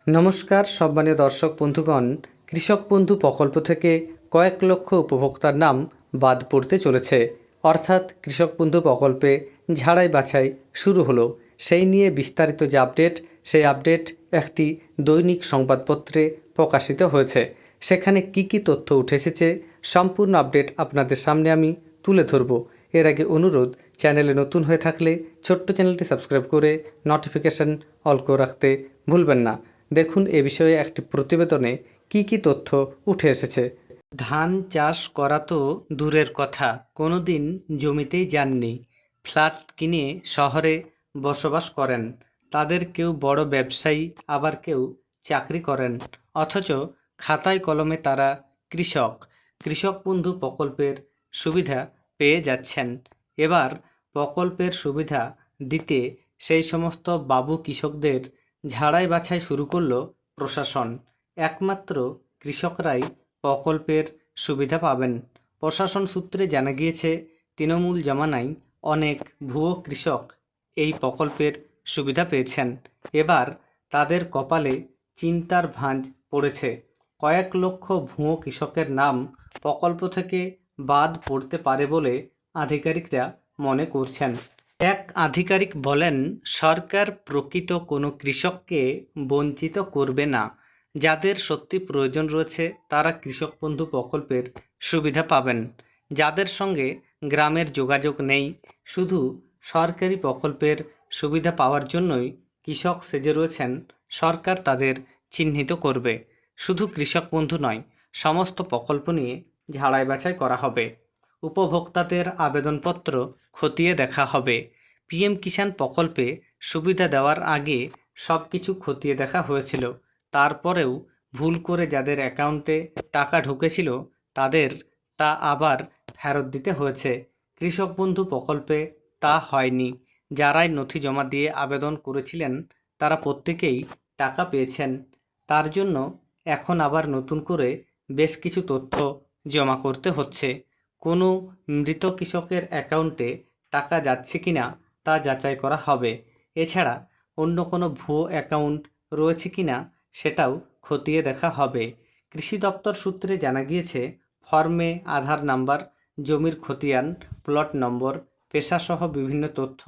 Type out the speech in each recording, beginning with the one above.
নমস্কার সম্মানীয় দর্শক বন্ধুগণ, কৃষক বন্ধু প্রকল্প থেকে কয়েক লক্ষ উপভোক্তার নাম বাদ পড়তে চলেছে। অর্থাৎ কৃষক বন্ধু প্রকল্পে ঝাড়াই বাছাই শুরু হলো। সেই নিয়ে বিস্তারিত যে আপডেট, সেই আপডেট একটি দৈনিক সংবাদপত্রে প্রকাশিত হয়েছে। সেখানে কি তথ্য উঠে এসেছে সম্পূর্ণ আপডেট আপনাদের সামনে আমি তুলে ধরব। এর আগে অনুরোধ, চ্যানেলে নতুন হয়ে থাকলে ছোট্ট চ্যানেলটি সাবস্ক্রাইব করে নোটিফিকেশান অল করে রাখতে ভুলবেন না। দেখুন এ বিষয়ে একটি প্রতিবেদনে কি তথ্য উঠে এসেছে। ধান চাষ করা তো দূরের কথা, কোনো দিন জমিতেই যাননি। ফ্ল্যাট কিনে শহরে বসবাস করেন। তাদের কেউ বড় ব্যবসায়ী, আবার কেউ চাকরি করেন। অথচ খাতায় কলমে তারা কৃষক। কৃষক বন্ধু প্রকল্পের সুবিধা পেয়ে যাচ্ছেন। এবার প্রকল্পের সুবিধা দিতে সেই সমস্ত বাবু কৃষকদের ঝাড়াই বাছাই শুরু করল প্রশাসন। একমাত্র কৃষকরাই প্রকল্পের সুবিধা পাবেন। প্রশাসন সূত্রে জানা গিয়েছে, তৃণমূল জমানায় অনেক ভুয়ো কৃষক এই প্রকল্পের সুবিধা পেয়েছেন। এবার তাদের কপালে চিন্তার ভাঁজ পড়েছে। কয়েক লক্ষ ভুয়ো কৃষকের নাম প্রকল্প থেকে বাদ পড়তে পারে বলে আধিকারিকরা মনে করছেন। এক আধিকারিক বলেন, সরকার প্রকৃত কোনো কৃষককে বঞ্চিত করবে না। যাদের সত্যি প্রয়োজন রয়েছে তারা কৃষক বন্ধু প্রকল্পের সুবিধা পাবেন। যাদের সঙ্গে গ্রামের যোগাযোগ নেই, শুধু সরকারি প্রকল্পের সুবিধা পাওয়ার জন্যই কৃষক সেজে রয়েছেন, সরকার তাদের চিহ্নিত করবে। শুধু কৃষক বন্ধু নয়, সমস্ত প্রকল্প নিয়ে ঝাড়াই বাছাই করা হবে। উপভোক্তাদের আবেদনপত্র খতিয়ে দেখা হবে। পিএম কিষাণ প্রকল্পে সুবিধা দেওয়ার আগে সব কিছু খতিয়ে দেখা হয়েছিল। তারপরেও ভুল করে যাদের অ্যাকাউন্টে টাকা ঢুকেছিল তাদের তা আবার ফেরত দিতে হয়েছে। কৃষক বন্ধু প্রকল্পে তা হয়নি। যারাই নথি জমা দিয়ে আবেদন করেছিলেন তারা প্রত্যেকেই টাকা পেয়েছেন। তার জন্য এখন আবার নতুন করে বেশ কিছু তথ্য জমা করতে হচ্ছে। কোনো মৃত কৃষকের অ্যাকাউন্টে টাকা যাচ্ছে কিনা তা যাচাই করা হবে। এছাড়া অন্য কোনো ভুয়ো অ্যাকাউন্ট রয়েছে কিনা সেটাও খতিয়ে দেখা হবে। কৃষি দপ্তর সূত্রে জানা গিয়েছে, ফর্মে আধার নাম্বার, জমির খতিয়ান, প্লট নম্বর, পেশাসহ বিভিন্ন তথ্য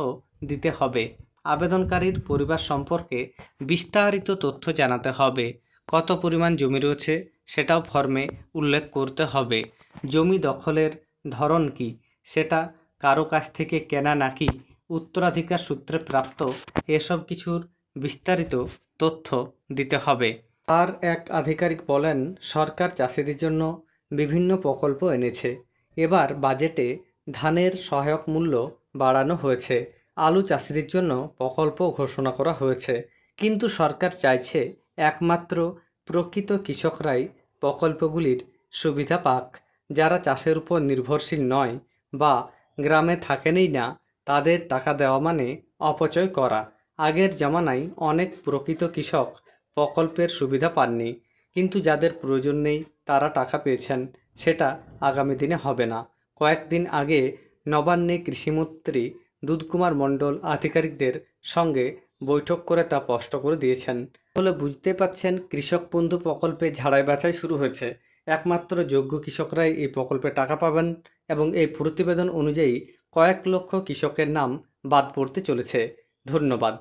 দিতে হবে। আবেদনকারীর পরিবার সম্পর্কে বিস্তারিত তথ্য জানাতে হবে। কত পরিমাণ জমি রয়েছে সেটাও ফর্মে উল্লেখ করতে হবে। জমি দখলের ধরন কি, সেটা কারো কাছ থেকে কেনা নাকি উত্তরাধিকার সূত্রে প্রাপ্ত, এসব কিছুর বিস্তারিত তথ্য দিতে হবে। আর এক আধিকারিক বলেন, সরকার চাষিদের জন্য বিভিন্ন প্রকল্প এনেছে। এবার বাজেটে ধানের সহায়ক মূল্য বাড়ানো হয়েছে। আলু চাষিদের জন্য প্রকল্প ঘোষণা করা হয়েছে। কিন্তু সরকার চাইছে একমাত্র প্রকৃত কৃষকরাই প্রকল্পগুলির সুবিধা পাক। যারা চাষের উপর নির্ভরশীল নয় বা গ্রামে থাকেনই না, তাদের টাকা দেওয়া মানে অপচয় করা। আগের জামানায় অনেক প্রকৃত কৃষক প্রকল্পের সুবিধা পাননি, কিন্তু যাদের প্রয়োজন নেই তারা টাকা পেয়েছেন। সেটা আগামী দিনে হবে না। কয়েকদিন আগে নবান্নে কৃষিমন্ত্রী দুধকুমার মণ্ডল আধিকারিকদের সঙ্গে বৈঠক করে তা স্পষ্ট করে দিয়েছেন। বলে বুঝতে পাচ্ছেন, কৃষক বন্ধু প্রকল্পে ঝাড়াই বাছাই শুরু হয়েছে। একমাত্র যোগ্য কৃষকরাই এই প্রকল্পে টাকা পাবেন এবং এই প্রতিবেদন অনুযায়ী কয়েক লক্ষ কৃষকের নাম বাদ পড়তে চলেছে। ধন্যবাদ।